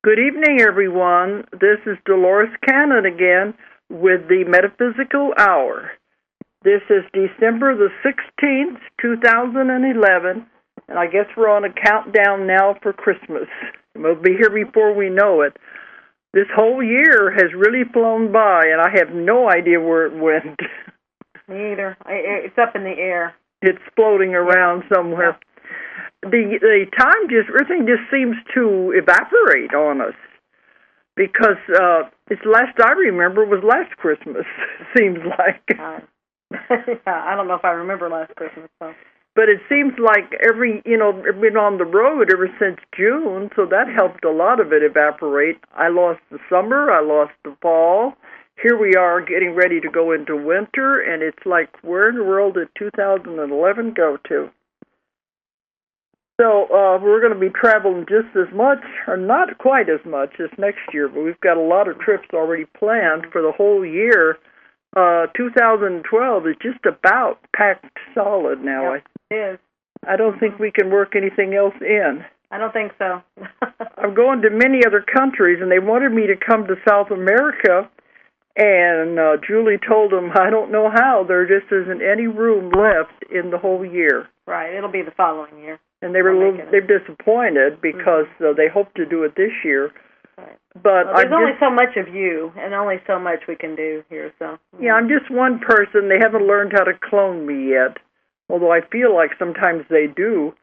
Good evening, everyone. This is Dolores Cannon again with the Metaphysical Hour. This is December the 16th, 2011, and I guess we're on a countdown now for Christmas. We'll be here before we know it. This whole year has really flown by, and I have no idea where it went. Me either. It's up in the air. It's floating around somewhere. Yeah. The time everything just seems to evaporate on us because it's last I remember was last Christmas. Seems like. I don't know if I remember last Christmas. So. But it seems like I've been on the road ever since June, so that helped a lot of it evaporate. I lost the summer, I lost the fall. Here we are getting ready to go into winter, and it's like, where in the world did 2011 go to? So we're going to be traveling just as much, or not quite as much, as next year, but we've got a lot of trips already planned for the whole year. 2012 is just about packed solid now. Yep, it is. I don't think we can work anything else in. I don't think so. I'm going to many other countries, and they wanted me to come to South America, and Julie told them, I don't know how. There just isn't any room left in the whole year. Right, it'll be the following year. And they're disappointed because they hope to do it this year. Right. But there's only so much of you, and only so much we can do here. So yeah, I'm just one person. They haven't learned how to clone me yet, although I feel like sometimes they do.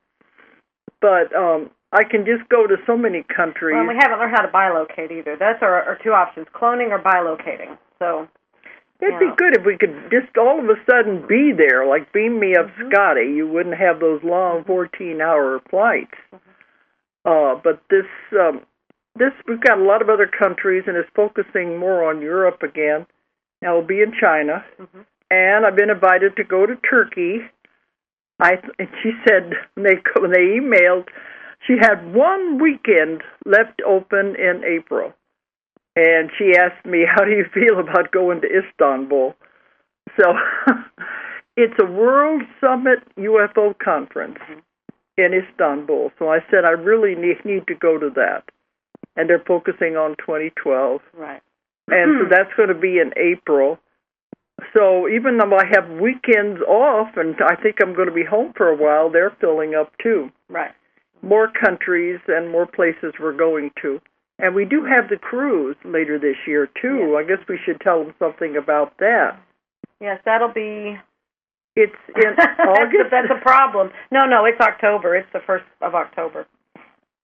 But I can just go to so many countries. Well, we haven't learned how to bilocate either. That's our two options, cloning or bilocating. So it'd be good if we could just all of a sudden be there, like beam me up Scotty. You wouldn't have those long 14-hour flights. But this we've got a lot of other countries, and it's focusing more on Europe again. Now we'll be in China, and I've been invited to go to Turkey. And she said when they emailed, she had one weekend left open in April. And she asked me, how do you feel about going to Istanbul? So it's a World Summit UFO conference in Istanbul. So I said, I really need to go to that. And they're focusing on 2012. Right. And so that's going to be in April. So even though I have weekends off, and I think I'm going to be home for a while, they're filling up too. Right. More countries and more places we're going to. And we do have the cruise later this year, too. Yes. I guess we should tell them something about that. Yes, that'll be... It's in August? That's a problem. No, it's October. It's the 1st of October.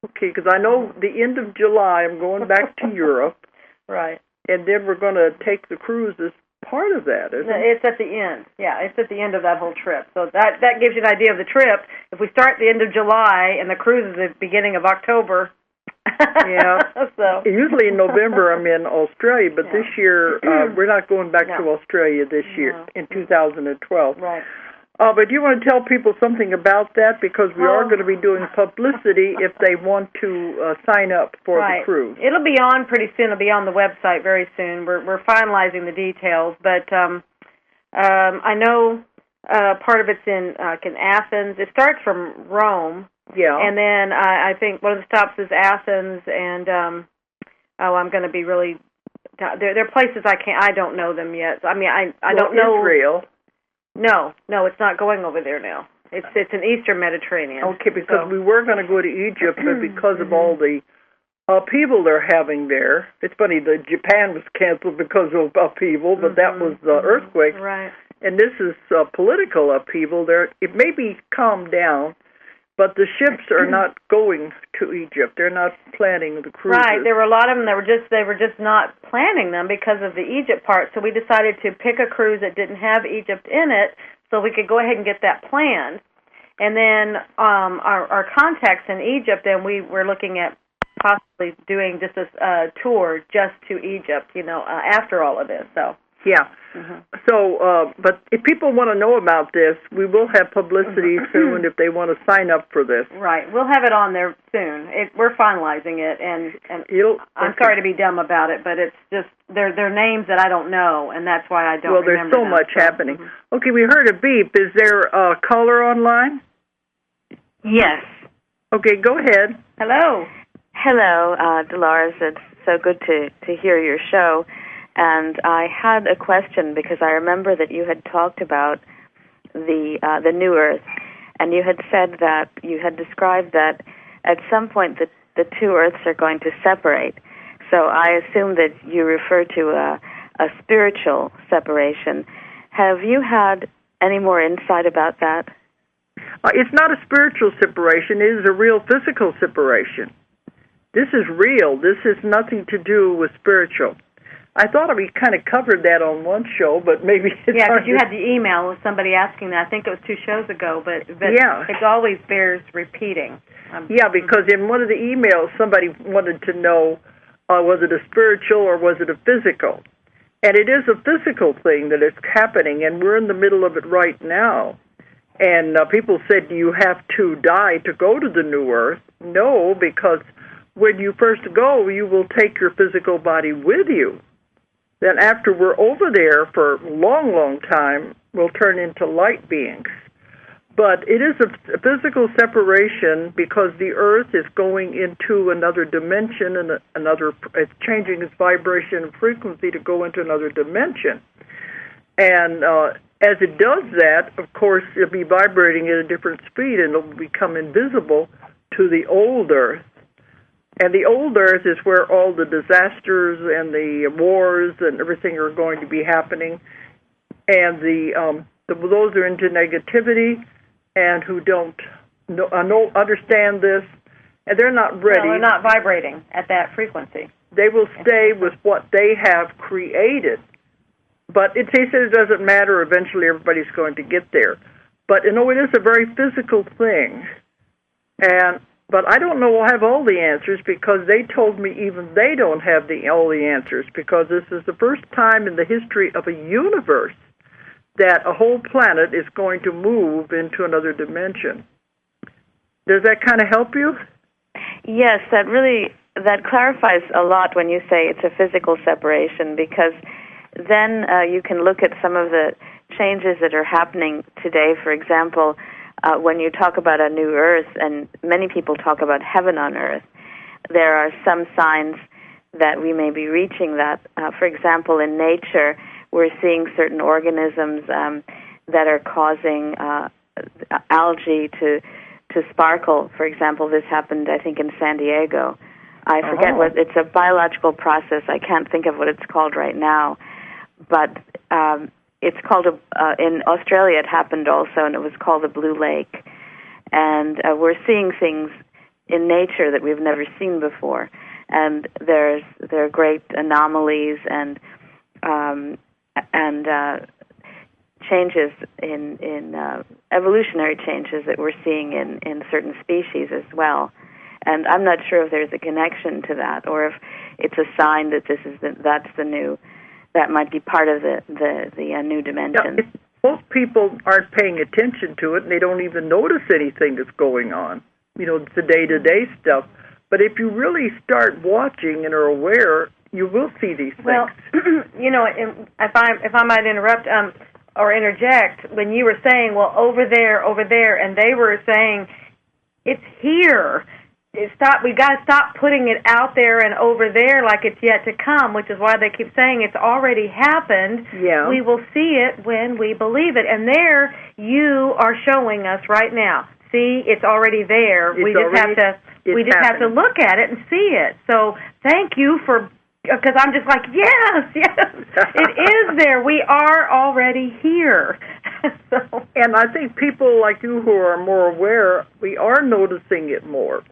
Okay, because I know the end of July I'm going back to Europe. Right. And then we're going to take the cruise as part of that, isn't it? It's at the end. Yeah, it's at the end of that whole trip. So that gives you an idea of the trip. If we start at the end of July and the cruise is the beginning of October... Yeah. So usually in November I'm in Australia, but this year we're not going back to Australia this year in 2012. Right. But do you want to tell people something about that? Because we are going to be doing publicity if they want to sign up for the cruise. It'll be on pretty soon. It'll be on the website very soon. We're finalizing the details, but I know part of it's in Athens. It starts from Rome. Yeah. And then I think one of the stops is Athens, and I'm going to be really. There are places I don't know them yet. I mean, I don't know Israel. No, it's not going over there now. It's an Eastern Mediterranean. Okay, because we were going to go to Egypt, but because of all the upheaval they're having there, it's funny. Japan was canceled because of upheaval, but that was the earthquake. Right. And this is political upheaval. It may be calmed down. But the ships are not going to Egypt. They're not planning the cruises. Right. There were a lot of them that they were just not planning them because of the Egypt part. So we decided to pick a cruise that didn't have Egypt in it, so we could go ahead and get that planned. And then our contacts in Egypt, then we were looking at possibly doing just a tour just to Egypt. After all of this. So yeah. So, but if people want to know about this, we will have publicity soon if they want to sign up for this. Right. We'll have it on there soon. We're finalizing it, and I'm sorry to be dumb about it, but it's just, they're names that I don't know, and that's why I don't remember them. Well, there's so much happening. Okay, we heard a beep. Is there a caller online? Yes. Okay, go ahead. Hello. Hello, Dolores. It's so good to hear your show. And I had a question because I remember that you had talked about the new Earth, and you had said that you had described that at some point the two Earths are going to separate. So I assume that you refer to a spiritual separation. Have you had any more insight about that? It's not a spiritual separation. It is a real physical separation. This is real. This has nothing to do with spiritual. I thought we kind of covered that on one show, but maybe it's yeah, because you had the email with somebody asking that. I think it was 2 shows ago, but yeah. It always bears repeating. Yeah, because in one of the emails, somebody wanted to know, was it a spiritual or was it a physical? And it is a physical thing that is happening, and we're in the middle of it right now. And people said, do you have to die to go to the new Earth? No, because when you first go, you will take your physical body with you. Then after we're over there for a long, long time, we'll turn into light beings. But it is a physical separation because the Earth is going into another dimension, and it's changing its vibration and frequency to go into another dimension. And as it does that, of course, it'll be vibrating at a different speed, and it'll become invisible to the old Earth. And the old Earth is where all the disasters and the wars and everything are going to be happening. And those are into negativity and who don't understand this, and they're not ready. No, they're not vibrating at that frequency. They will stay with what they have created. But they said it doesn't matter. Eventually everybody's going to get there. But, it is a very physical thing. But I don't know, I'll have all the answers because they told me even they don't have all the answers because this is the first time in the history of a universe that a whole planet is going to move into another dimension. Does that kind of help you? Yes, that clarifies a lot when you say it's a physical separation because then you can look at some of the changes that are happening today. For example, when you talk about a new Earth, and many people talk about heaven on Earth, there are some signs that we may be reaching that. For example, in nature, we're seeing certain organisms that are causing algae to sparkle. For example, this happened, I think, in San Diego. I forget it's a biological process. I can't think of what it's called right now. But it's called, in Australia it happened also, and it was called the Blue Lake. And we're seeing things in nature that we've never seen before. And there are great anomalies and changes in evolutionary changes that we're seeing in certain species as well. And I'm not sure if there's a connection to that, or if it's a sign that that might be part of the new dimension. Yeah, most people aren't paying attention to it, and they don't even notice anything that's going on. It's the day-to-day stuff. But if you really start watching and are aware, you will see these things. Well, if I might interrupt or interject, when you were saying, well, over there, and they were saying, it's here. We got to stop putting it out there and over there like it's yet to come, which is why they keep saying it's already happened. Yeah. We will see it when we believe it. And there you are showing us right now. See, it's already there. We just have to look at it and see it. So thank you because I'm just like, yes, it is there. We are already here. And I think people like you who are more aware, we are noticing it more.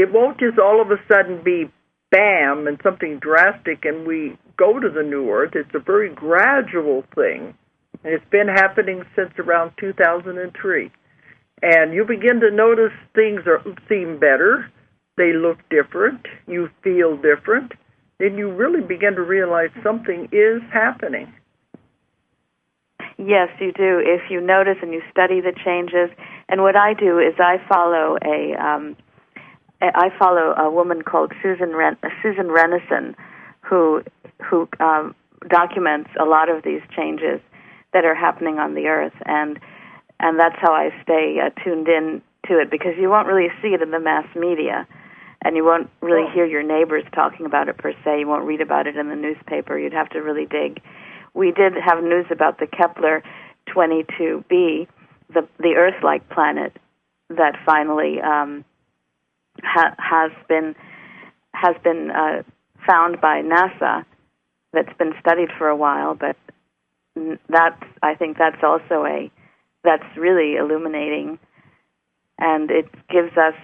It won't just all of a sudden be bam and something drastic and we go to the new Earth. It's a very gradual thing. And it's been happening since around 2003. And you begin to notice things seem better. They look different. You feel different. Then you really begin to realize something is happening. Yes, you do. If you notice and you study the changes. And what I do is I follow a woman called Susan Renison, who documents a lot of these changes that are happening on the Earth, and that's how I stay tuned in to it, because you won't really see it in the mass media, and you won't really hear your neighbors talking about it per se. You won't read about it in the newspaper. You'd have to really dig. We did have news about the Kepler 22b, the Earth-like planet that finally has been found by NASA. That's been studied for a while, but I think that's also that's really illuminating, and it gives us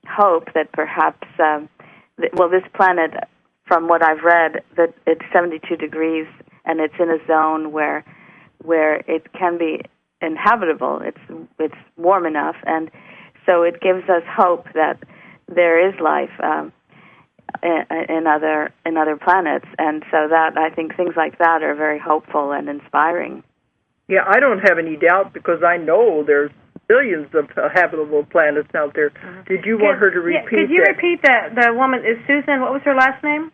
hope that perhaps this planet, from what I've read, that it's 72 degrees and it's in a zone where it can be inhabitable. It's warm enough, and so it gives us hope that there is life in other planets, and so that I think things like that are very hopeful and inspiring. Yeah, I don't have any doubt because I know there's billions of habitable planets out there. Did you want her to repeat that? Could you repeat that? The woman is Susan. What was her last name?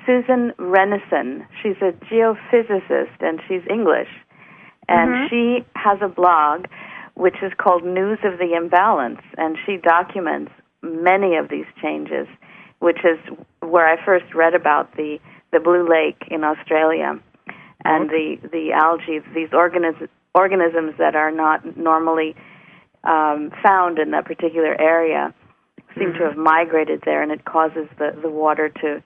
Susan Renison. She's a geophysicist, and she's English. And she has a blog which is called News of the Imbalance, and she documents many of these changes, which is where I first read about the blue lake in Australia and the algae, these organisms that are not normally found in that particular area seem to have migrated there, and it causes the water to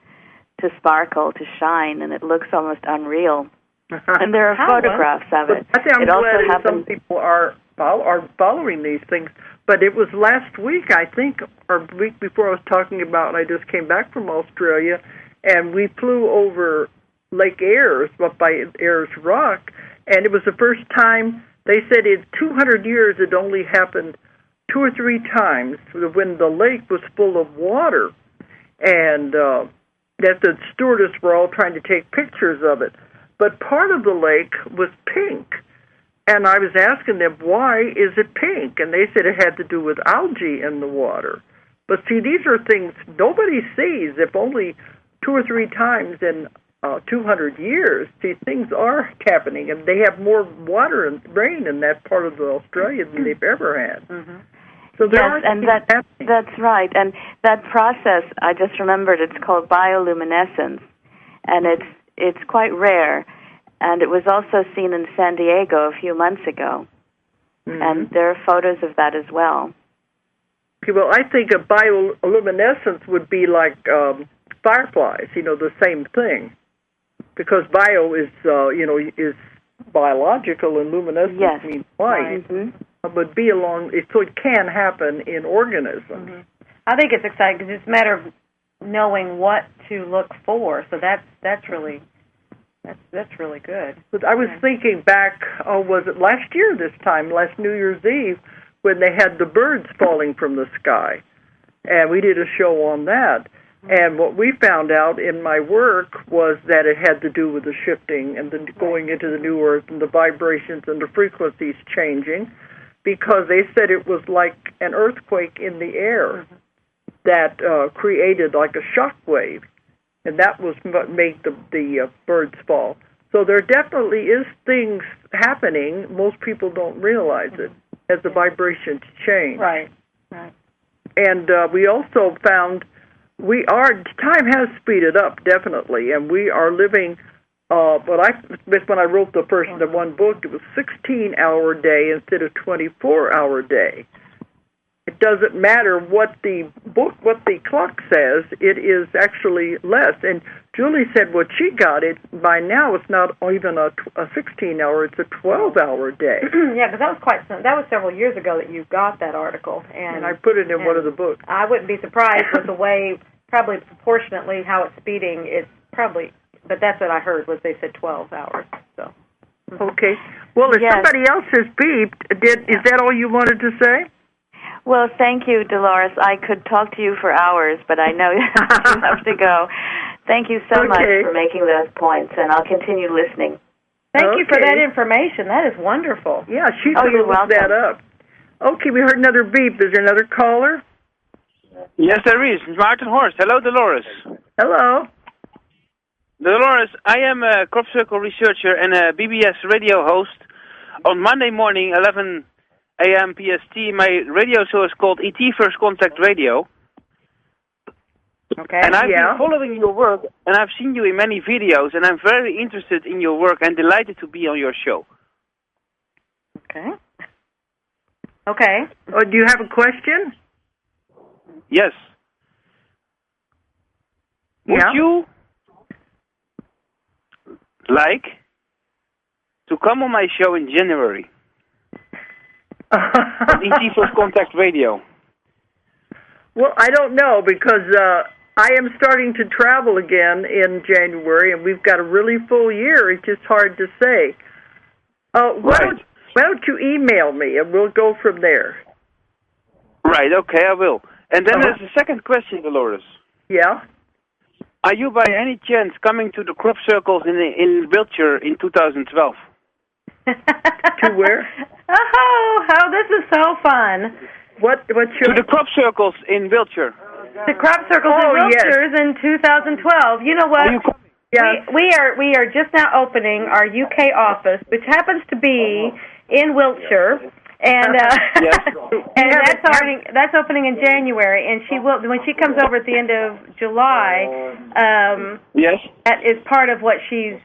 sparkle, to shine, and it looks almost unreal. And there are photographs of it. I think I'm glad some people are following these things. But it was last week, I think, or week before I was talking about, I just came back from Australia, and we flew over Lake Ayers, up by Ayers Rock, and it was the first time, they said in 200 years it only happened 2 or 3 times when the lake was full of water, and that the stewardess were all trying to take pictures of it. But part of the lake was pink. And I was asking them, why is it pink? And they said it had to do with algae in the water. But see, these are things nobody sees. If only 2 or 3 times in 200 years, see, things are happening. And they have more water and rain in that part of Australia than they've ever had. So yes, and that's right. And that process, I just remembered, it's called bioluminescence. And it's quite rare, and it was also seen in San Diego a few months ago, and there are photos of that as well. Okay, well, I think a bioluminescence would be like fireflies, the same thing, because bio is, is biological, and luminescence means light. But so it can happen in organisms. I think it's exciting because it's a matter of knowing what to look for. So that's really good. But I was thinking back, was it last year this time, last New Year's Eve, when they had the birds falling from the sky. And we did a show on that. And what we found out in my work was that it had to do with the shifting and the going into the new earth and the vibrations and the frequencies changing, because they said it was like an earthquake in the air that created like a shock wave, and that was what made the birds fall. So there definitely is things happening. Most people don't realize it as the vibrations change. Right. And we also found time has speeded up, definitely, and we are living, when I wrote the one book, it was 16-hour day instead of 24-hour day. It doesn't matter what the clock says, it is actually less. And Julie said what she got, by now it's not even a 16-hour, it's a 12-hour day. Yeah, because that was several years ago that you got that article. And I put it in one of the books. I wouldn't be surprised with the way, probably proportionately, how it's speeding. It's probably, but that's what I heard, was they said 12 hours. So. Okay. Well, if somebody else has beeped, is that all you wanted to say? Well, thank you, Dolores. I could talk to you for hours, but I know you have to go. Thank you so much for making those points, and I'll continue listening. Thank you for that information. That is wonderful. Yeah, she's going to look that up. Okay, we heard another beep. Is there another caller? Yes, there is. Martin Horst. Hello, Dolores. Hello. Dolores, I am a crop circle researcher and a BBS radio host. On Monday morning, 11 a.m. PST, my radio show is called ET First Contact Radio. Okay. And I've been following your work, and I've seen you in many videos, and I'm very interested in your work and delighted to be on your show. Okay. Okay. Do you have a question? Yes. Would you like to come on my show in January? On ET First Contact Radio. Well, I don't know, because I am starting to travel again in January, and we've got a really full year. It's just hard to say. Why don't you email me, and we'll go from there. Right, okay, I will. And then there's a second question, Dolores. Yeah? Are you by any chance coming to the crop circles in Wiltshire in 2012? To where? Oh, this is so fun. What's your... To the crop circles in Wiltshire. The crop circles in Wiltshire is in 2012. You know what? We are just now opening our UK office, which happens to be in Wiltshire, and and that's opening in January. And she will, when she comes over at the end of July. That is part of what she'll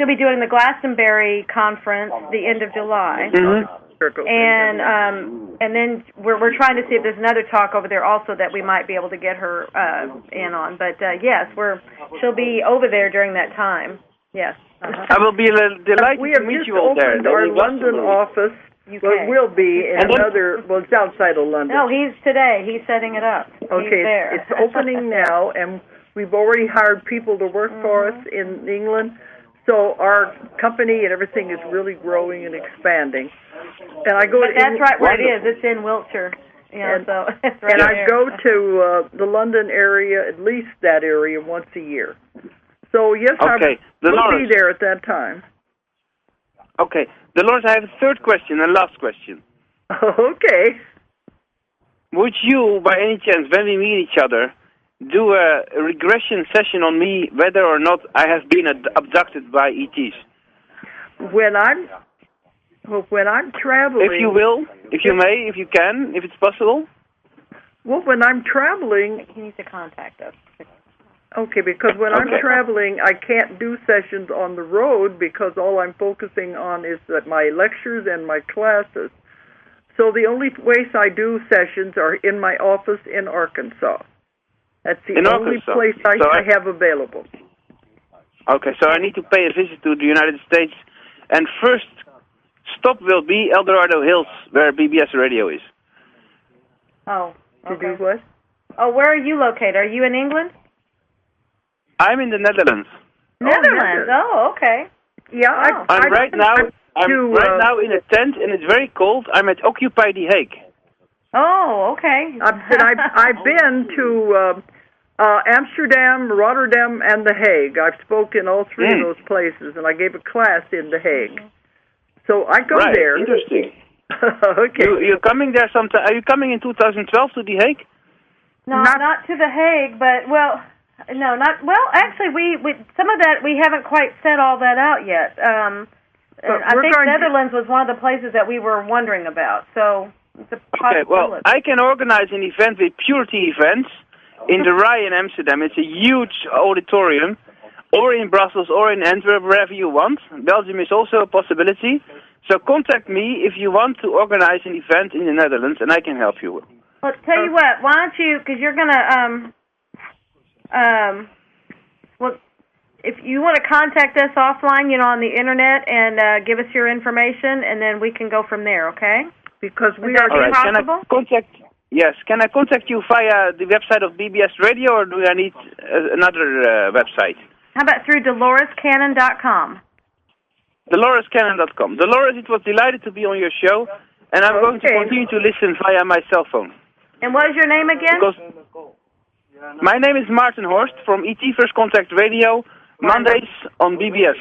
be doing the Glastonbury conference the end of July. Mm-hmm. And then we're trying to see if there's another talk over there also that we might be able to get her in on. But yes, she'll be over there during that time. Yes. I will be delighted to meet you all there. Our London office will be in another. Well, it's outside of London. No, he's setting it up. Okay, he's there. It's opening now, and we've already hired people to work for us in England. So our company and everything is really growing and expanding. And I go. But that's right where it is. It's in Wiltshire. Yeah, so it's right and there. I go to the London area, at least that area, once a year. So yes, I will be there at that time. Okay, Dolores, I have a third question and last question. Okay. Would you, by any chance, when we meet each other, do a regression session on me, whether or not I have been abducted by ETs? When I'm traveling... If you will, if you may, if you can, if it's possible. Well, when I'm traveling... He needs to contact us. Okay, because when I'm traveling, I can't do sessions on the road because all I'm focusing on is my lectures and my classes. So the only place I do sessions are in my office in Arkansas. That's the only place I have available. Okay, so I need to pay a visit to the United States, and first stop will be El Dorado Hills, where BBS Radio is. Oh, okay. To do what? Oh, where are you located? Are you in England? I'm in the Netherlands. Netherlands. Oh, okay. Yeah, I'm right now in a tent, and it's very cold. I'm at Occupy The Hague. Oh, okay. I've been to Amsterdam, Rotterdam, and The Hague. I've spoken all three of those places, and I gave a class in The Hague. So I go there. Interesting. Okay. You're coming there sometime. Are you coming in 2012 to The Hague? No, not to The Hague, but actually, we some of that we haven't quite set all that out yet. I think Netherlands was one of the places that we were wondering about. So it's a possibility. Okay, well, I can organize an event with Purity Events in the Rij in Amsterdam. It's a huge auditorium, or in Brussels, or in Antwerp, wherever you want. Belgium is also a possibility. So contact me if you want to organize an event in the Netherlands, and I can help you. Well, tell you what, why don't you, because you're going to, well, if you want to contact us offline, on the internet, and give us your information, and then we can go from there, okay? Because we are possible? Can I contact you via the website of BBS Radio, or do I need another website? How about through DoloresCannon.com? DoloresCannon.com. Dolores, it was delighted to be on your show, and I'm going to continue to listen via my cell phone. And what is your name again? My name is Martin Horst from ET First Contact Radio, Mondays on BBS.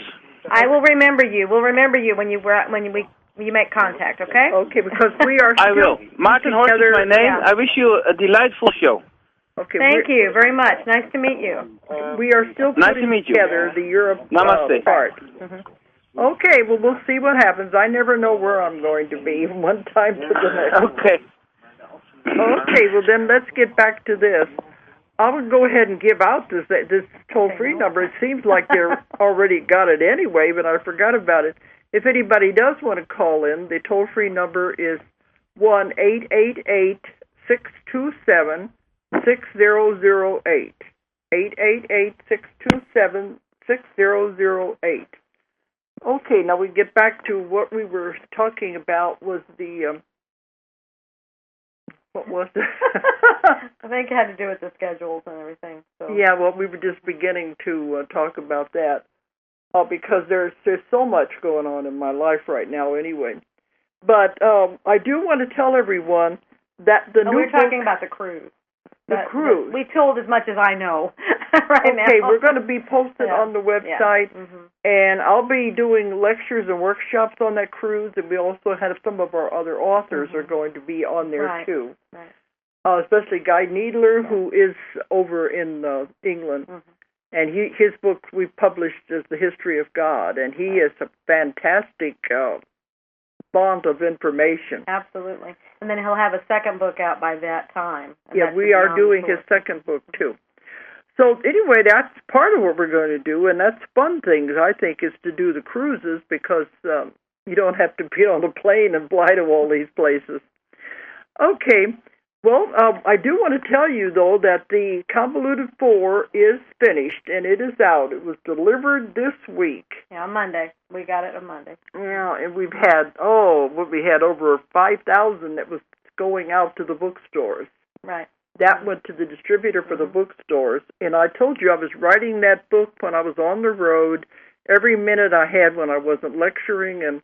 I will remember you. We'll remember you when you make contact, okay? Okay, because we are I will. Martin Horst is my name. Yeah. I wish you a delightful show. Okay. Thank you very much. Nice to meet you. We are still putting together the Europe part. Mm-hmm. Okay, well, we'll see what happens. I never know where I'm going to be one time to the next. Okay. Okay, well, then let's get back to this. I would go ahead and give out this toll-free number. It seems like they already got it anyway, but I forgot about it. If anybody does want to call in, the toll-free number is 1-888-627-6008. 888-627-6008. Okay, now we get back to what we were talking about was the, what was it? I think it had to do with the schedules and everything. So. Yeah, well, we were just beginning to talk about that because there's so much going on in my life right now anyway. But I do want to tell everyone that the new we're talking about the cruise. The cruise. We told as much as I know right now. Okay, we're going to be posted on the website, and I'll be doing lectures and workshops on that cruise, and we also have some of our other authors are going to be on there too. Right. Especially Guy Needler, who is over in England, and his book we published is The History of God, and he is a fantastic font of information. Absolutely. And then he'll have a second book out by that time. Yeah, we are doing his second book, too. So, anyway, that's part of what we're going to do, and that's fun things, I think, is to do the cruises because you don't have to be on a plane and fly to all these places. Okay. Well, I do want to tell you, though, that the Convoluted 4 is finished, and it is out. It was delivered this week. Yeah, on Monday. We got it on Monday. Yeah, and we had over 5,000 that was going out to the bookstores. Right. That went to the distributor for the bookstores, and I told you I was writing that book when I was on the road. Every minute I had when I wasn't lecturing and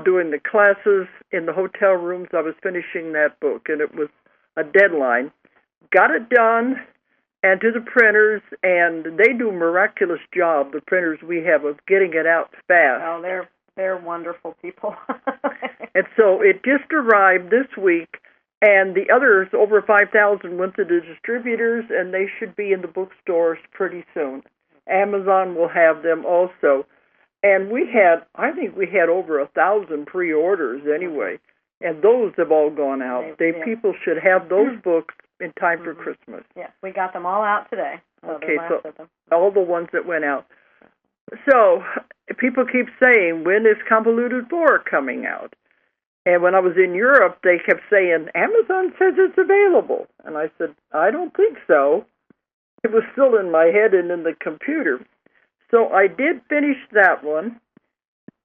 doing the classes in the hotel rooms, I was finishing that book, and it was a deadline. Got it done, and to the printers, and they do a miraculous job, the printers we have, of getting it out fast. Oh, they're wonderful people. And so it just arrived this week, and the others, over 5,000, went to the distributors, and they should be in the bookstores pretty soon. Amazon will have them also. And I think we had over 1,000 pre-orders anyway, and those have all gone out. People should have those books in time for Christmas. Yeah, we got them all out today. Okay, so all the ones that went out. So people keep saying, when is Convoluted 4 coming out? And when I was in Europe, they kept saying, Amazon says it's available. And I said, I don't think so. It was still in my head and in the computer. So I did finish that one.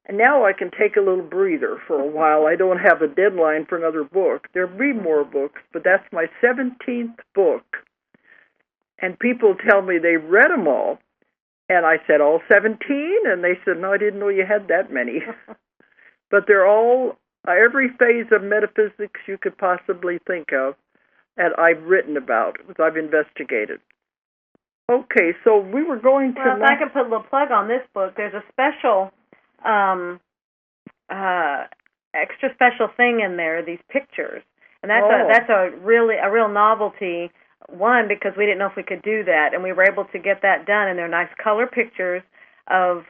And now I can take a little breather for a while. I don't have a deadline for another book. There'll be more books, but that's my 17th book. And people tell me they've read them all. And I said, all 17? And they said, no, I didn't know you had that many. But they're all, every phase of metaphysics you could possibly think of, and I've written about, because I've investigated. Okay, so we were going to... Well, if I can put a little plug on this book, there's a special... extra special thing in there, these pictures, and that's a real novelty. One, because we didn't know if we could do that, and we were able to get that done, and they're nice color pictures of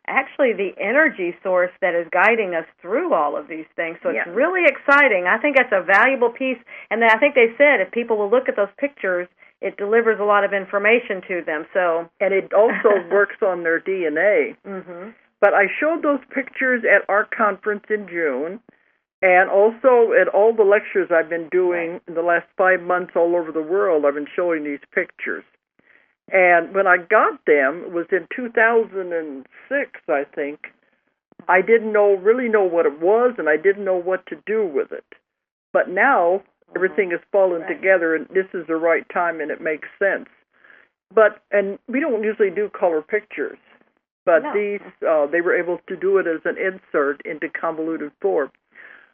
actually the energy source that is guiding us through all of these things. So it's really exciting. I think that's a valuable piece, and I think they said if people will look at those pictures, it delivers a lot of information to them. So, and it also works on their DNA. Mm-hmm. But I showed those pictures at our conference in June, and also at all the lectures I've been doing in the last 5 months all over the world, I've been showing these pictures. And when I got them, it was in 2006, I think, I didn't really know what it was, and I didn't know what to do with it. But now, everything has fallen together, and this is the right time, and it makes sense. And we don't usually do color pictures. But these, they were able to do it as an insert into Convoluted 4.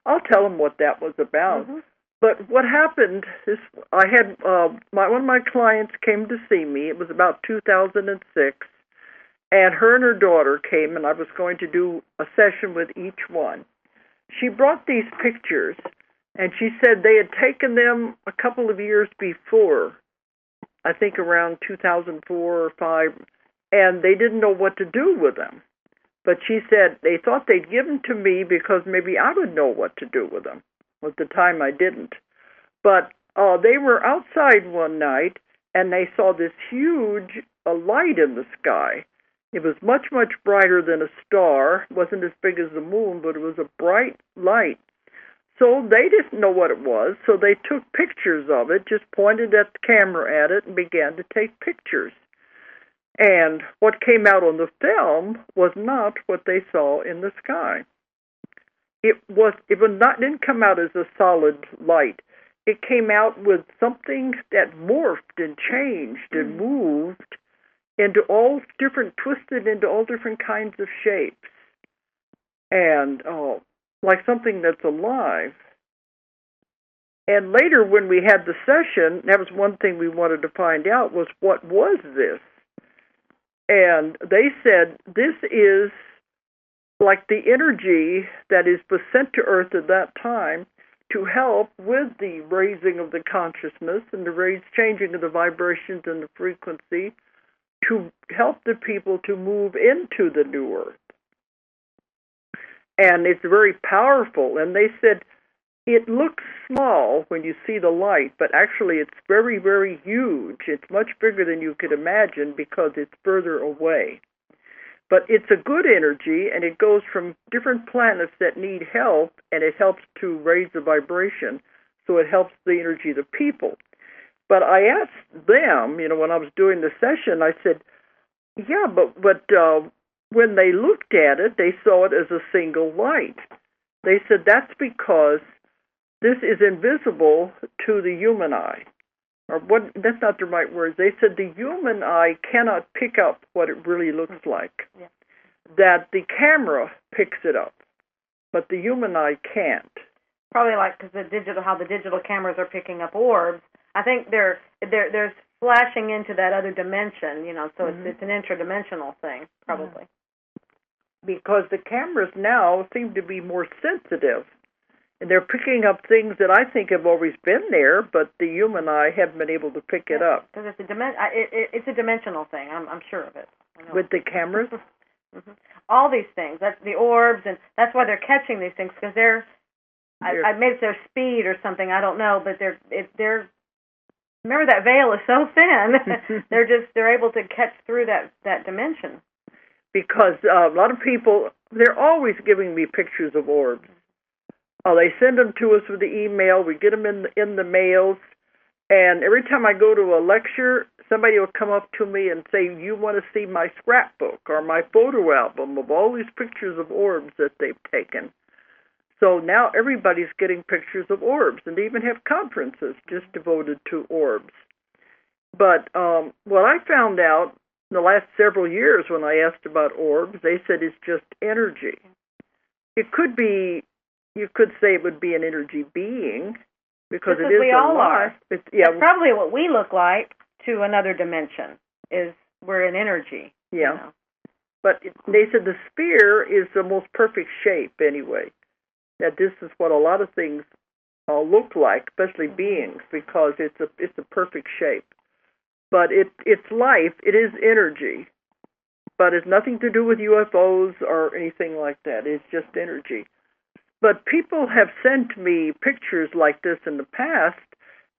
I'll tell them what that was about. Mm-hmm. But what happened is I had one of my clients came to see me. It was about 2006. And her and her daughter came, and I was going to do a session with each one. She brought these pictures, and she said they had taken them a couple of years before, I think around 2004 or 5, and they didn't know what to do with them. But she said they thought they'd give them to me because maybe I would know what to do with them. At the time, I didn't. But they were outside one night, and they saw this huge light in the sky. It was much, much brighter than a star. It wasn't as big as the moon, but it was a bright light. So they didn't know what it was, so they took pictures of it, just pointed at the camera at it and began to take pictures. And what came out on the film was not what they saw in the sky. Didn't come out as a solid light. It came out with something that morphed and changed and moved twisted into all different kinds of shapes. And like something that's alive. And later when we had the session, that was one thing we wanted to find out was what was this? And they said this is like the energy that was sent to Earth at that time to help with the raising of the consciousness and the changing of the vibrations and the frequency to help the people to move into the new Earth. And it's very powerful. And they said it looks small when you see the light, but actually it's very, very huge. It's much bigger than you could imagine because it's further away. But it's a good energy, and it goes from different planets that need help, and it helps to raise the vibration, so it helps the energy of the people. But I asked them, when I was doing the session, I said, yeah, but when they looked at it, they saw it as a single light. They said that's because this is invisible to the human eye. That's not the right words. They said the human eye cannot pick up what it really looks like. Yeah. That the camera picks it up, but the human eye can't. Probably like how the digital cameras are picking up orbs. I think they're flashing into that other dimension, so it's an interdimensional thing, probably. Because the cameras now seem to be more sensitive. And they're picking up things that I think have always been there, but the human eye haven't been able to pick it up. Because it's a dimensional thing. I'm sure of it. With the cameras? All these things. That's the orbs, and that's why they're catching these things, because I made it their speed or something. I don't know, but they're. Remember, that veil is so thin. they're able to catch through that dimension. Because a lot of people, they're always giving me pictures of orbs. They send them to us with the email. We get them in the mails. And every time I go to a lecture, somebody will come up to me and say, you want to see my scrapbook or my photo album of all these pictures of orbs that they've taken. So now everybody's getting pictures of orbs, and they even have conferences just devoted to orbs. But what I found out in the last several years when I asked about orbs, they said it's just energy. It could be, you could say it would be an energy being, because it is we all are. It's probably what we look like to another dimension is we're an energy. Yeah. But they said the sphere is the most perfect shape anyway. That this is what a lot of things look like, especially beings, because it's a perfect shape. But it's life. It is energy. But it's nothing to do with UFOs or anything like that. It's just energy. But people have sent me pictures like this in the past,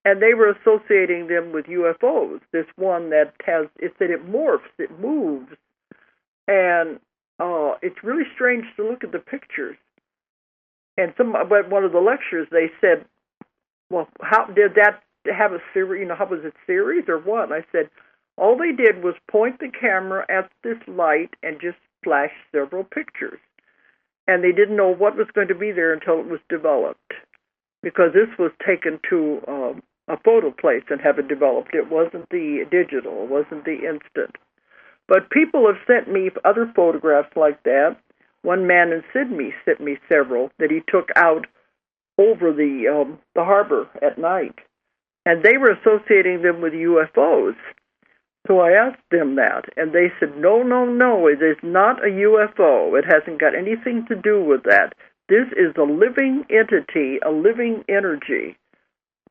and they were associating them with UFOs. This one that it said it morphs, it moves. And it's really strange to look at the pictures. And one of the lectures, they said, well, how did that have a series? How was it, series or what? And I said, all they did was point the camera at this light and just flash several pictures. And they didn't know what was going to be there until it was developed, because this was taken to a photo place and have it developed. It wasn't the digital. It wasn't the instant. But people have sent me other photographs like that. One man in Sydney sent me several that he took out over the harbor at night, and they were associating them with UFOs. So I asked them that, and they said, no, it is not a UFO. It hasn't got anything to do with that. This is a living entity, a living energy.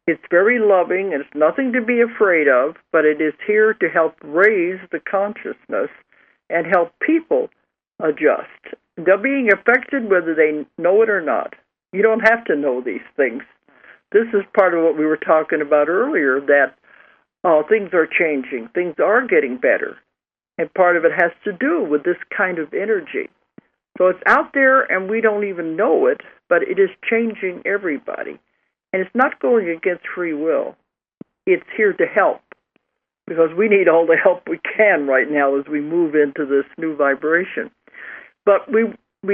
It's very loving, and it's nothing to be afraid of, but it is here to help raise the consciousness and help people adjust. They're being affected whether they know it or not. You don't have to know these things. This is part of what we were talking about earlier, that things are changing. Things are getting better. And part of it has to do with this kind of energy. So it's out there and we don't even know it, but it is changing everybody. And it's not going against free will. It's here to help because we need all the help we can right now as we move into this new vibration. But we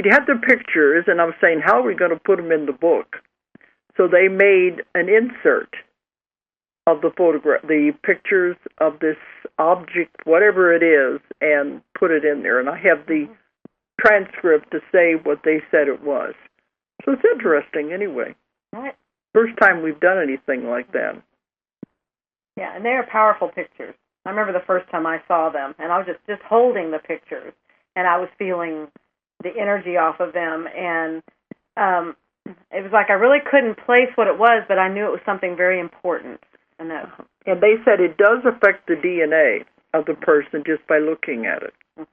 had the pictures, and I was saying, how are we going to put them in the book? So they made an insert of the photograph, the pictures of this object, whatever it is, and put it in there. And I have the transcript to say what they said it was. So it's interesting anyway. Right. First time we've done anything like that. Yeah, and they are powerful pictures. I remember the first time I saw them, and I was just holding the pictures, and I was feeling the energy off of them, and it was like I really couldn't place what it was, but I knew it was something very important. And they said it does affect the DNA of the person just by looking at it. Mm-hmm.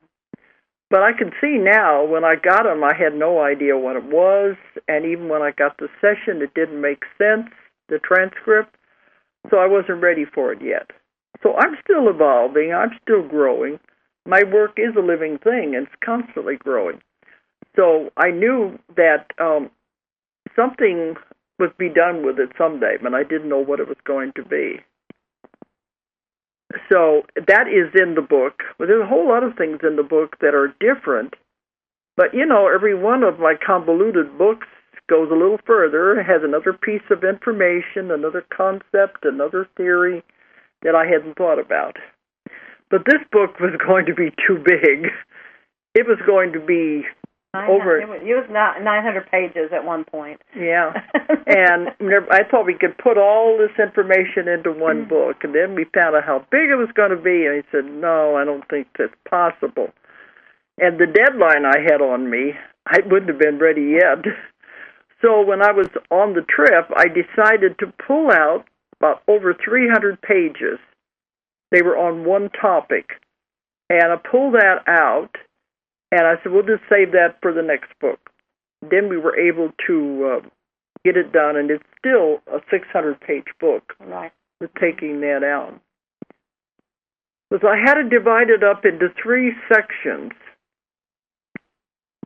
But I can see now, when I got them, I had no idea what it was, and even when I got the session, it didn't make sense, the transcript, so I wasn't ready for it yet. So I'm still evolving, I'm still growing. My work is a living thing, and it's constantly growing. So I knew that something was be done with it someday, but I didn't know what it was going to be. So that is in the book. But there's a whole lot of things in the book that are different. But, every one of my convoluted books goes a little further, has another piece of information, another concept, another theory that I hadn't thought about. But this book was going to be too big. It was going to be over. It was 900 pages at one point. Yeah. And I thought we could put all this information into one book, and then we found out how big it was going to be, and he said, no, I don't think that's possible. And the deadline I had on me, I wouldn't have been ready yet. So when I was on the trip, I decided to pull out about over 300 pages. They were on one topic. And I pulled that out, and I said, we'll just save that for the next book. Then we were able to get it done, and it's still a 600-page book. Right. With taking that out. So I had to divide it up into 3 sections.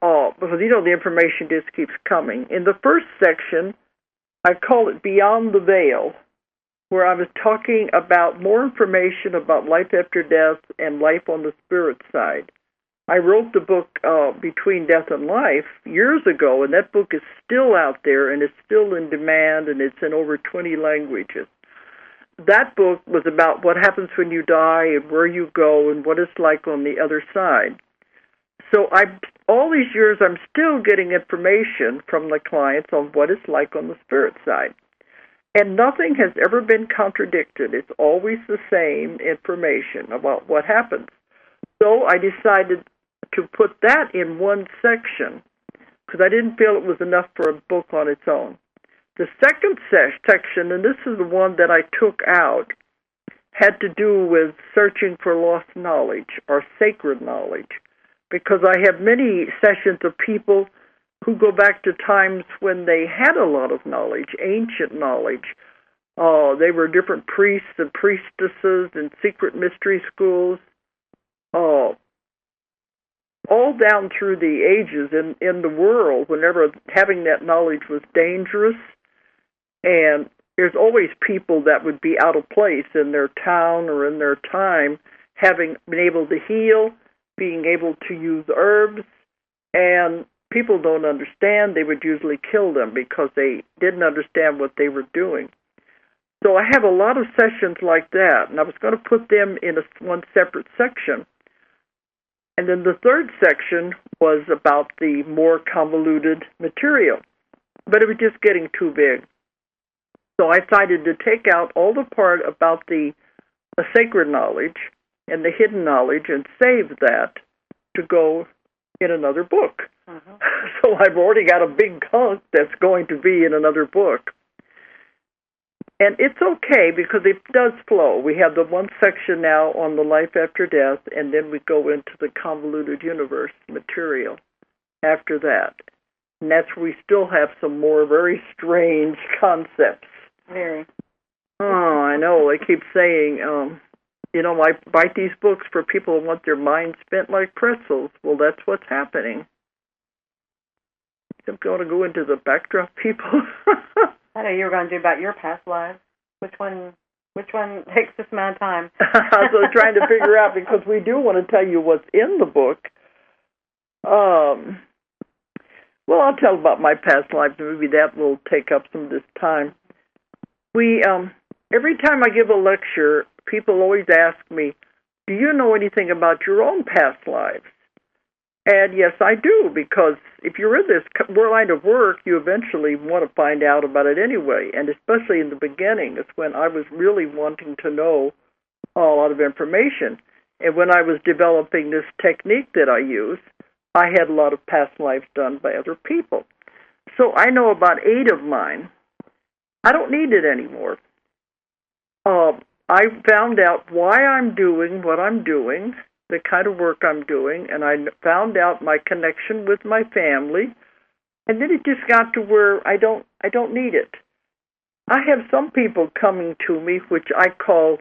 Because, the information just keeps coming. In the first section, I call it Beyond the Veil, where I was talking about more information about life after death and life on the spirit side. I wrote the book Between Death and Life years ago, and that book is still out there, and it's still in demand, and it's in over 20 languages. That book was about what happens when you die and where you go and what it's like on the other side. So all these years, I'm still getting information from the clients on what it's like on the spirit side. And nothing has ever been contradicted. It's always the same information about what happens. So I decided to put that in one section because I didn't feel it was enough for a book on its own. The second section, and this is the one that I took out, had to do with searching for lost knowledge or sacred knowledge, because I have many sessions of people who go back to times when they had a lot of knowledge, ancient knowledge. They were different priests and priestesses in secret mystery schools, all down through the ages in the world, whenever having that knowledge was dangerous. And there's always people that would be out of place in their town or in their time, having been able to heal, being able to use herbs, and people don't understand. They would usually kill them because they didn't understand what they were doing. So I have a lot of sessions like that, and I was going to put them in one separate section. And then the third section was about the more convoluted material, but it was just getting too big. So I decided to take out all the part about the sacred knowledge and the hidden knowledge and save that to go in another book. Mm-hmm. So I've already got a big hunk that's going to be in another book. And it's okay because it does flow. We have the one section now on the life after death, and then we go into the convoluted universe material after that. And that's where we still have some more very strange concepts. Very. Oh, I know. They keep saying, I write these books for people who want their minds spent like pretzels. Well, that's what's happening. I'm going to go into the backdrop, people. I know you were going to do about your past lives. Which one takes this amount of time? I was trying to figure out, because we do want to tell you what's in the book. Well, I'll tell about my past lives. Maybe that will take up some of this time. We, every time I give a lecture, people always ask me, do you know anything about your own past lives? And yes, I do, because if you're in this line of work, you eventually want to find out about it anyway, and especially in the beginning. It's when I was really wanting to know a lot of information. And when I was developing this technique that I use, I had a lot of past lives done by other people. So I know about 8 of mine. I don't need it anymore. I found out why I'm doing what I'm doing, the kind of work I'm doing, and I found out my connection with my family, and then it just got to where I don't need it. I have some people coming to me, which I call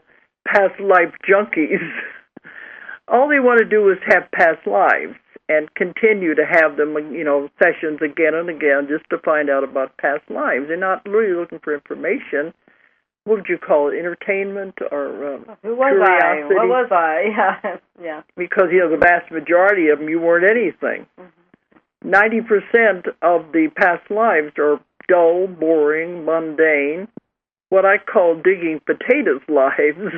past life junkies. All they want to do is have past lives and continue to have them, sessions again and again just to find out about past lives. They're not really looking for information. What would you call it, entertainment or Who was curiosity? I? What was I? Yeah. Because, the vast majority of them, you weren't anything. 90% of the past lives are dull, boring, mundane, what I call digging potatoes lives,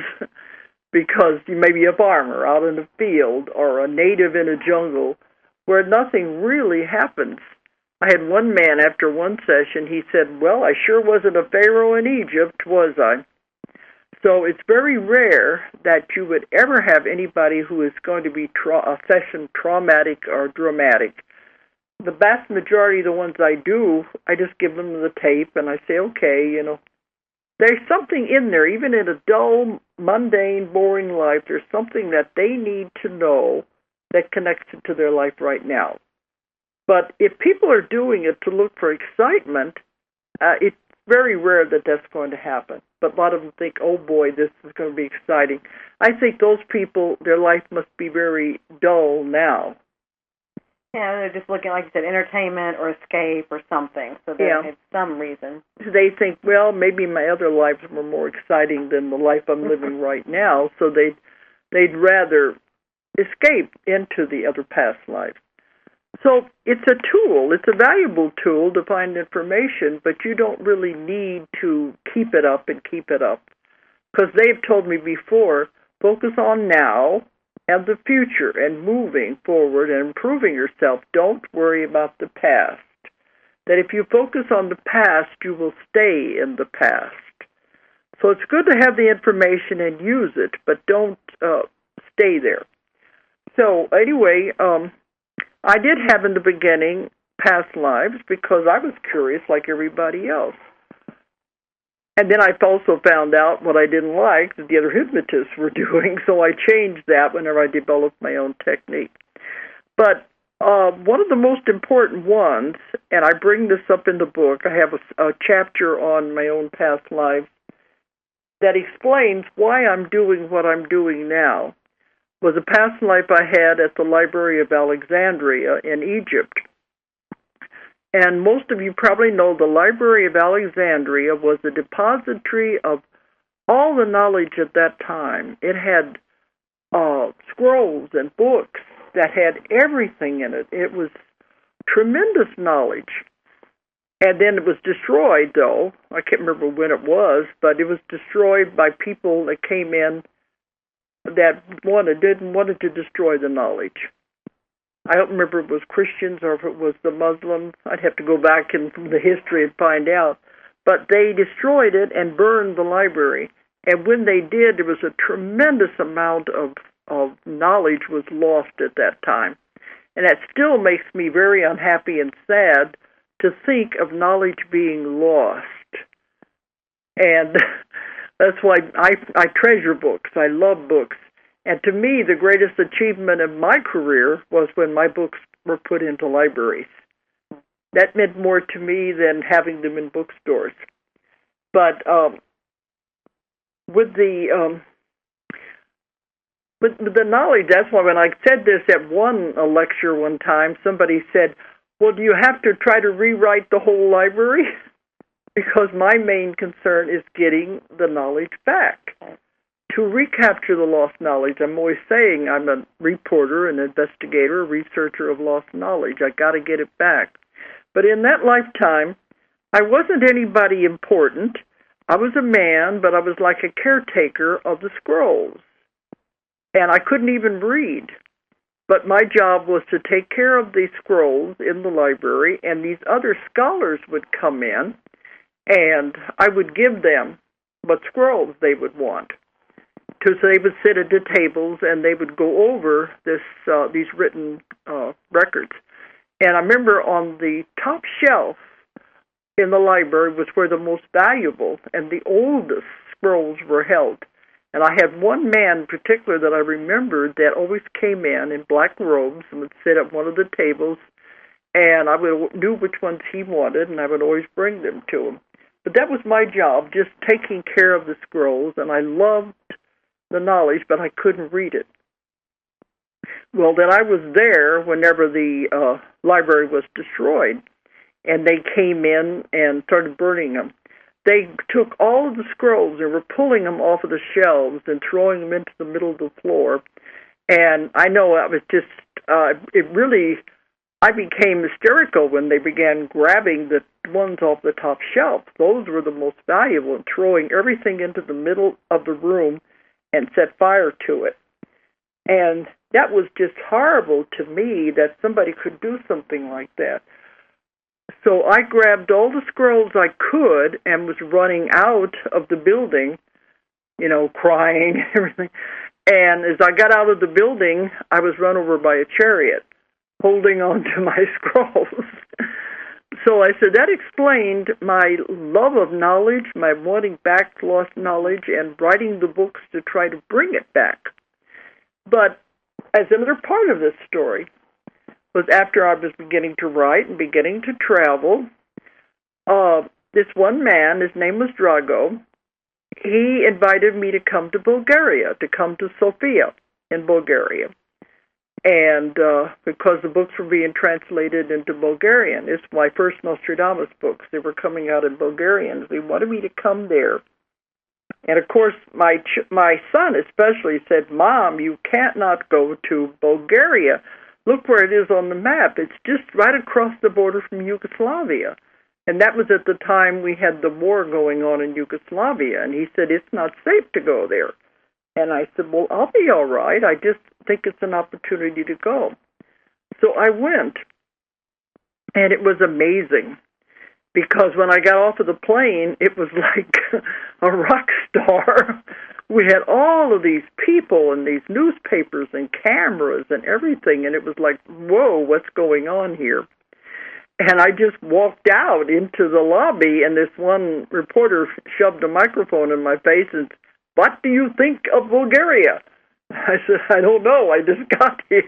because you may be a farmer out in the field or a native in a jungle where nothing really happens. I had one man after one session, he said, well, I sure wasn't a pharaoh in Egypt, was I? So it's very rare that you would ever have anybody who is going to be a session traumatic or dramatic. The vast majority of the ones I do, I just give them the tape and I say, okay, there's something in there, even in a dull, mundane, boring life, there's something that they need to know that connects it to their life right now. But if people are doing it to look for excitement, it's very rare that that's going to happen. But a lot of them think, oh boy, this is going to be exciting. I think those people, their life must be very dull now. Yeah, they're just looking, like you said, entertainment or escape or something. So they have some reason. They think, well, maybe my other lives were more exciting than the life I'm living right now, so they'd rather escape into the other past life. So it's a tool. It's a valuable tool to find information, but you don't really need to keep it up and keep it up. Because they've told me before, focus on now and the future and moving forward and improving yourself. Don't worry about the past. That if you focus on the past, you will stay in the past. So it's good to have the information and use it, but don't stay there. So anyway, I did have in the beginning past lives because I was curious like everybody else. And then I also found out what I didn't like that the other hypnotists were doing, so I changed that whenever I developed my own technique. But one of the most important ones, and I bring this up in the book, I have a chapter on my own past life that explains why I'm doing what I'm doing now, was a past life I had at the Library of Alexandria in Egypt. And most of you probably know the Library of Alexandria was a depository of all the knowledge at that time. It had scrolls and books that had everything in it. It was tremendous knowledge. And then it was destroyed, though. I can't remember when it was, but it was destroyed by people that came in that wanted to destroy the knowledge. I don't remember if it was Christians or if it was the Muslims. I'd have to go back in the history and find out. But they destroyed it and burned the library. And when they did, there was a tremendous amount of knowledge was lost at that time. And that still makes me very unhappy and sad to think of knowledge being lost. And that's why I treasure books. I love books. And to me, the greatest achievement of my career was when my books were put into libraries. That meant more to me than having them in bookstores. But with the with the knowledge, that's why when I said this at one lecture one time, somebody said, well, do you have to try to rewrite the whole library? Because my main concern is getting the knowledge back. To recapture the lost knowledge, I'm always saying I'm a reporter, an investigator, a researcher of lost knowledge. I got to get it back. But in that lifetime, I wasn't anybody important. I was a man, but I was like a caretaker of the scrolls. And I couldn't even read. But my job was to take care of these scrolls in the library, and these other scholars would come in, and I would give them what scrolls they would want. So they would sit at the tables, and they would go over these written records. And I remember on the top shelf in the library was where the most valuable and the oldest scrolls were held. And I had one man in particular that I remembered that always came in black robes and would sit at one of the tables, and I knew which ones he wanted, and I would always bring them to him. But that was my job, just taking care of the scrolls, and I loved the knowledge, but I couldn't read it. Well, then I was there whenever the library was destroyed, and they came in and started burning them. They took all of the scrolls and were pulling them off of the shelves and throwing them into the middle of the floor. And I know I was just, I became hysterical when they began grabbing the ones off the top shelf. Those were the most valuable, and throwing everything into the middle of the room and set fire to it. And that was just horrible to me that somebody could do something like that. So I grabbed all the scrolls I could and was running out of the building, crying and everything. And as I got out of the building, I was run over by a chariot, holding on to my scrolls. So I said that explained my love of knowledge, my wanting back lost knowledge, and writing the books to try to bring it back. But as another part of this story was after I was beginning to write and beginning to travel, this one man, his name was Drago, he invited me to come to Bulgaria, to come to Sofia in Bulgaria. And because the books were being translated into Bulgarian, it's my first Nostradamus books. They were coming out in Bulgarian. They wanted me to come there. And, of course, my son especially said, Mom, you can't not go to Bulgaria. Look where it is on the map. It's just right across the border from Yugoslavia. And that was at the time we had the war going on in Yugoslavia. And he said, it's not safe to go there. And I said, well, I'll be all right. I just think it's an opportunity to go. So I went. And it was amazing. Because when I got off of the plane, it was like a rock star. We had all of these people and these newspapers and cameras and everything, and it was like, whoa, what's going on here? And I just walked out into the lobby, and this one reporter shoved a microphone in my face and said, what do you think of Bulgaria? I said, I don't know, I just got here.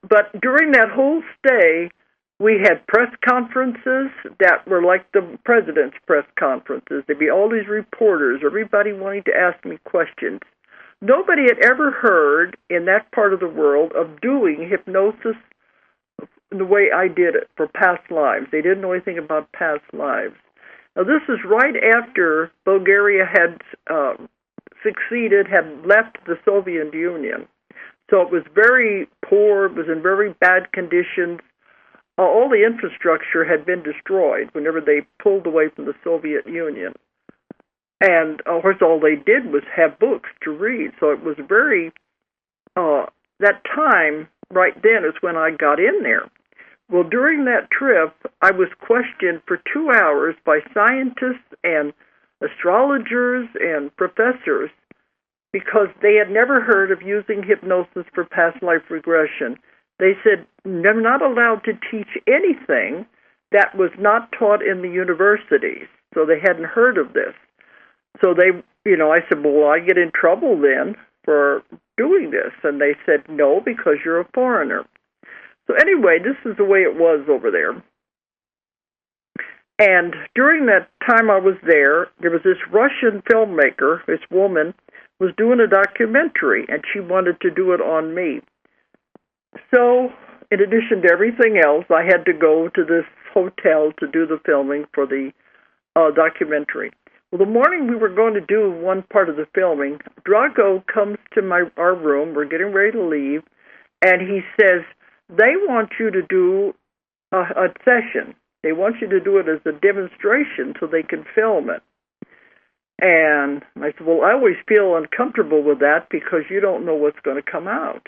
But during that whole stay, we had press conferences that were like the president's press conferences. There'd be all these reporters, everybody wanting to ask me questions. Nobody had ever heard in that part of the world of doing hypnosis the way I did it for past lives. They didn't know anything about past lives. Now, this is right after Bulgaria had succeeded, had left the Soviet Union. So it was very poor, it was in very bad conditions. All the infrastructure had been destroyed whenever they pulled away from the Soviet Union. And, of course, all they did was have books to read. So it was very, that time right then is when I got in there. Well, during that trip, I was questioned for 2 hours by scientists and astrologers and professors because they had never heard of using hypnosis for past life regression. They said they're not allowed to teach anything that was not taught in the universities, so they hadn't heard of this. So they, I said, well, will I get in trouble then for doing this? And they said, no, because you're a foreigner. So anyway, this is the way it was over there. And during that time I was there was this Russian filmmaker, this woman, was doing a documentary, and she wanted to do it on me. So, in addition to everything else, I had to go to this hotel to do the filming for the documentary. Well, the morning we were going to do one part of the filming, Drago comes to our room. We're getting ready to leave, and he says, they want you to do a session. They want you to do it as a demonstration so they can film it. And I said, well, I always feel uncomfortable with that because you don't know what's going to come out.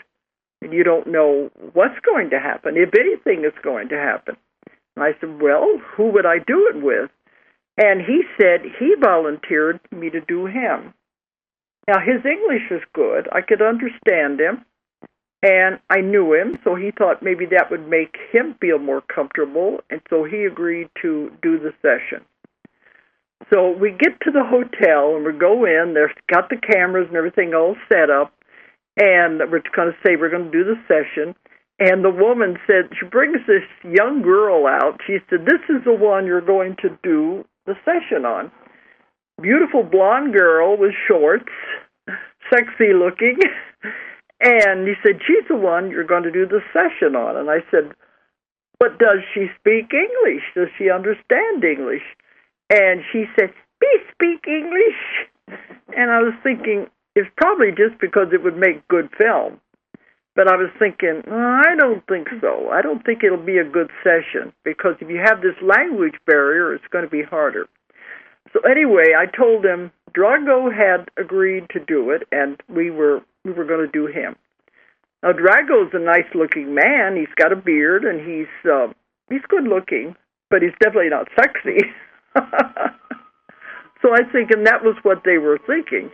And you don't know what's going to happen, if anything is going to happen. And I said, well, who would I do it with? And he said he volunteered me to do him. Now, his English is good. I could understand him. And I knew him, so he thought maybe that would make him feel more comfortable. And so he agreed to do the session. So we get to the hotel, and we go in. They've got the cameras and everything all set up. And we're going to say we're going to do the session. And the woman said, she brings this young girl out. She said, this is the one you're going to do the session on. Beautiful blonde girl with shorts, sexy looking. And he said, she's the one you're going to do the session on. And I said, but does she speak English? Does she understand English? And she said, we speak English. And I was thinking, it's probably just because it would make good film. But I was thinking, I don't think so. I don't think it'll be a good session because if you have this language barrier, it's going to be harder. So anyway, I told him Drago had agreed to do it, and we were going to do him. Now Drago's a nice-looking man. He's got a beard, and he's good-looking, but he's definitely not sexy. So I think, and that was what they were thinking.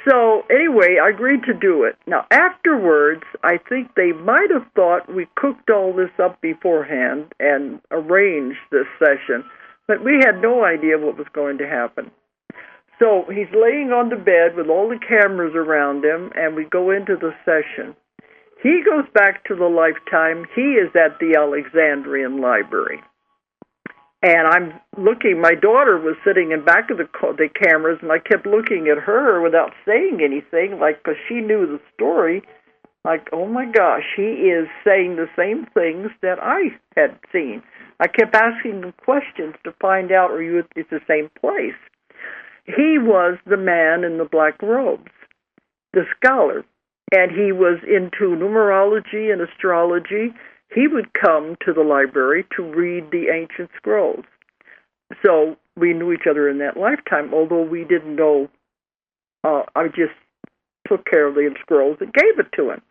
So anyway, I agreed to do it. Now afterwards, I think they might have thought we cooked all this up beforehand and arranged this session, but we had no idea what was going to happen. So he's laying on the bed with all the cameras around him, and we go into the session. He goes back to the Lifetime. He is at the Alexandrian Library. And I'm looking, my daughter was sitting in back of the cameras, and I kept looking at her without saying anything, like, because she knew the story. Like, oh my gosh, he is saying the same things that I had seen. I kept asking him questions to find out, are you at the same place? He was the man in the black robes, the scholar, and he was into numerology and astrology. He would come to the library to read the ancient scrolls. So we knew each other in that lifetime, although we didn't know. I just took care of the scrolls and gave it to him.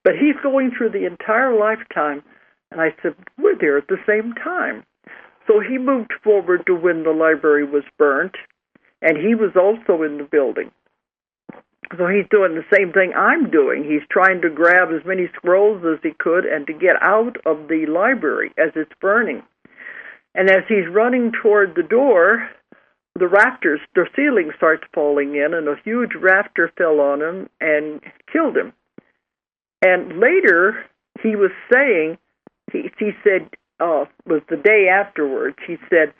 But he's going through the entire lifetime, and I said, we're there at the same time. So he moved forward to when the library was burnt, and he was also in the building. So he's doing the same thing I'm doing. He's trying to grab as many scrolls as he could and to get out of the library as it's burning. And as he's running toward the door, the rafters, the ceiling starts falling in, and a huge rafter fell on him and killed him. And later, he was saying, he said, was the day afterwards, he said,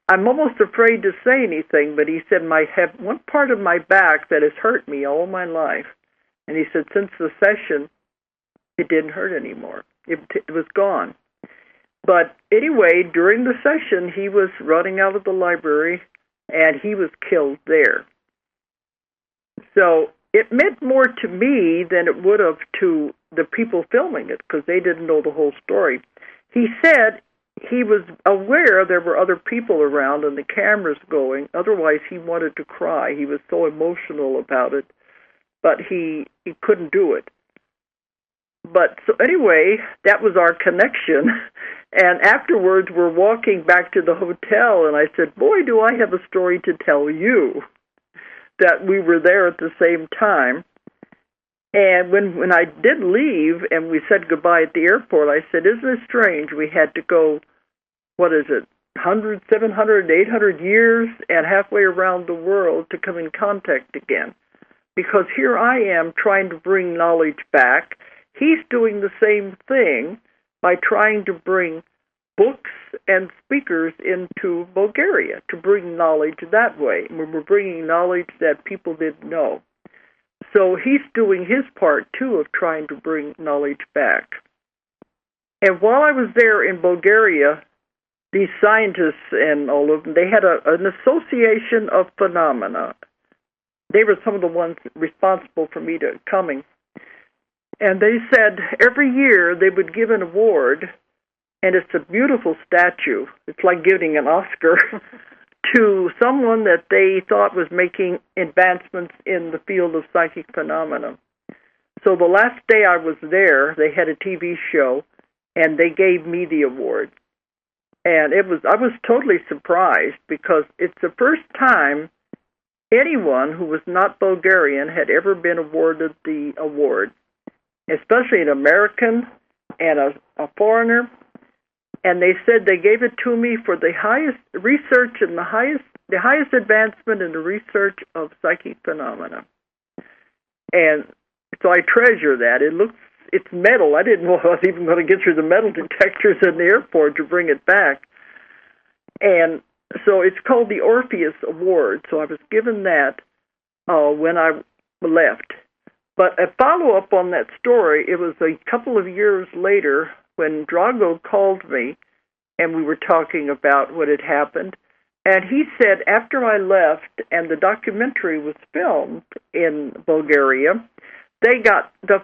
I'm almost afraid to say anything, but he said, I have one part of my back that has hurt me all my life. And he said, since the session, it didn't hurt anymore. It was gone. But anyway, during the session, he was running out of the library, and he was killed there. So it meant more to me than it would have to the people filming it, because they didn't know the whole story. He said he was aware there were other people around and the cameras going. Otherwise, he wanted to cry. He was so emotional about it, but he couldn't do it. But so anyway, that was our connection. And afterwards, we're walking back to the hotel, and I said, boy, do I have a story to tell you, that we were there at the same time. And when I did leave and we said goodbye at the airport, I said, isn't it strange we had to go, 100, 700, 800 years and halfway around the world to come in contact again? Because here I am trying to bring knowledge back. He's doing the same thing by trying to bring books and speakers into Bulgaria to bring knowledge that way. We're bringing knowledge that people didn't know. So he's doing his part, too, of trying to bring knowledge back. And while I was there in Bulgaria, these scientists and all of them, they had an association of phenomena. They were some of the ones responsible for me coming. And they said every year they would give an award, and it's a beautiful statue. It's like giving an Oscar to someone that they thought was making advancements in the field of psychic phenomena. So the last day I was there, they had a TV show, and they gave me the award. And I was totally surprised because it's the first time anyone who was not Bulgarian had ever been awarded the award, especially an American and a foreigner. And they said they gave it to me for the highest research and the highest advancement in the research of psychic phenomena. And so I treasure that. It's metal. I didn't know I was even going to get through the metal detectors in the airport to bring it back. And so it's called the Orpheus Award. So I was given that when I left. But a follow-up on that story, it was a couple of years later when Drago called me, and we were talking about what had happened. And he said after I left and the documentary was filmed in Bulgaria, they got the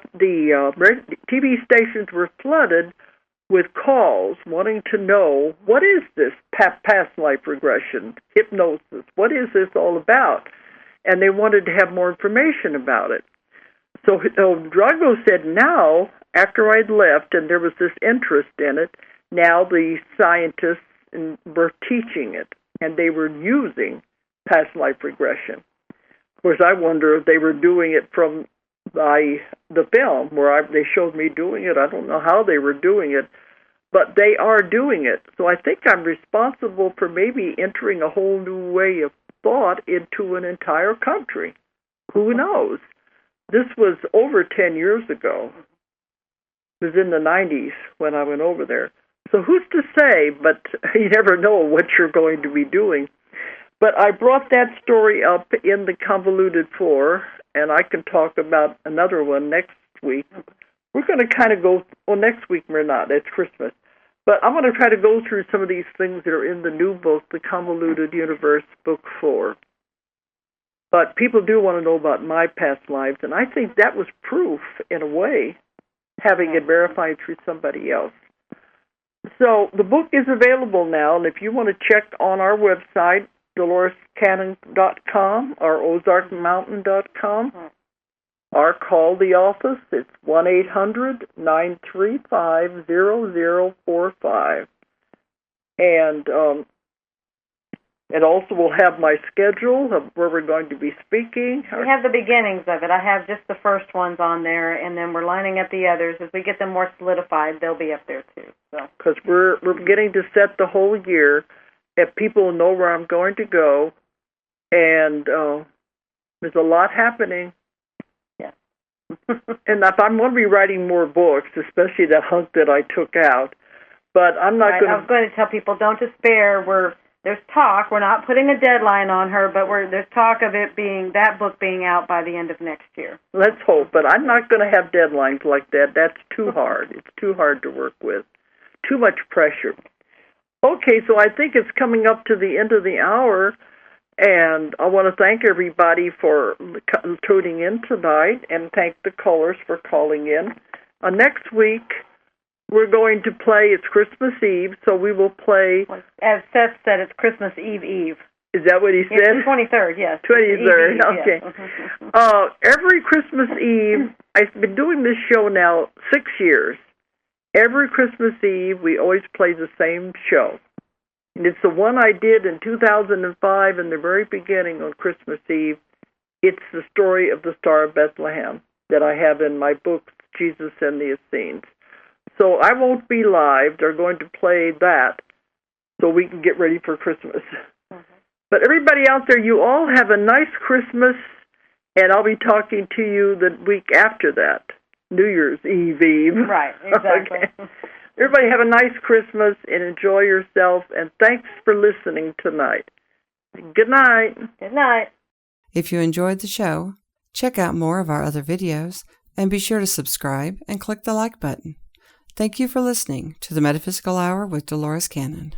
TV stations were flooded with calls wanting to know, what is this past life regression, hypnosis? What is this all about? And they wanted to have more information about it. So Drago said now, after I'd left and there was this interest in it, now the scientists were teaching it, and they were using past life regression. Of course, I wonder if they were doing it from the film where they showed me doing it. I don't know how they were doing it, but they are doing it. So I think I'm responsible for maybe entering a whole new way of thought into an entire country. Who knows? This was over 10 years ago. It was in the 90s when I went over there. So who's to say, but you never know what you're going to be doing. But I brought that story up in the Convoluted 4, and I can talk about another one next week. We're going to kind of go, well, next week we're not, it's Christmas. But I'm going to try to go through some of these things that are in the new book, the Convoluted Universe, Book 4. But people do want to know about my past lives, and I think that was proof, in a way, having it verified through somebody else. So the book is available now, and if you want to check on our website, DoloresCannon.com or OzarkMountain.com, or call the office. It's 1-800-935-0045. And it also will have my schedule of where we're going to be speaking. We have the beginnings of it. I have just the first ones on there, and then we're lining up the others. As we get them more solidified, they'll be up there too. Because we're beginning to set the whole year, if people know where I'm going to go, and there's a lot happening. Yeah. And I'm going to be writing more books, especially that hunk that I took out. But I'm not going to... I was going to tell people, don't despair. There's talk. We're not putting a deadline on her, but there's talk of that book being out by the end of next year. Let's hope, but I'm not going to have deadlines like that. That's too hard. It's too hard to work with. Too much pressure. Okay, so I think it's coming up to the end of the hour, and I want to thank everybody for tuning in tonight, and thank the callers for calling in. Next week, we're going to play, it's Christmas Eve, so we will play... As Seth said, it's Christmas Eve. Is that what he said? It's the 23rd, yes. 23rd, Eve, okay. Yes. Every Christmas Eve, I've been doing this show now 6 years. Every Christmas Eve, we always play the same show. And it's the one I did in 2005 in the very beginning on Christmas Eve. It's the story of the Star of Bethlehem that I have in my book, Jesus and the Essenes. So I won't be live. They're going to play that so we can get ready for Christmas. But everybody out there, you all have a nice Christmas, and I'll be talking to you the week after that, New Year's Eve. Right, exactly. Okay. everybody have a nice Christmas and enjoy yourself. And thanks for listening tonight. Good night. Good night. If you enjoyed the show, check out more of our other videos and be sure to subscribe and click the like button. Thank you for listening to the Metaphysical Hour with Dolores Cannon.